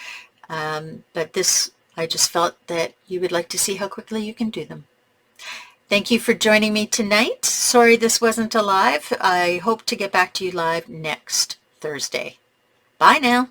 But this, I just felt that you would like to see how quickly you can do them. Thank you for joining me tonight. Sorry this wasn't a live. I hope to get back to you live next Thursday. Bye now.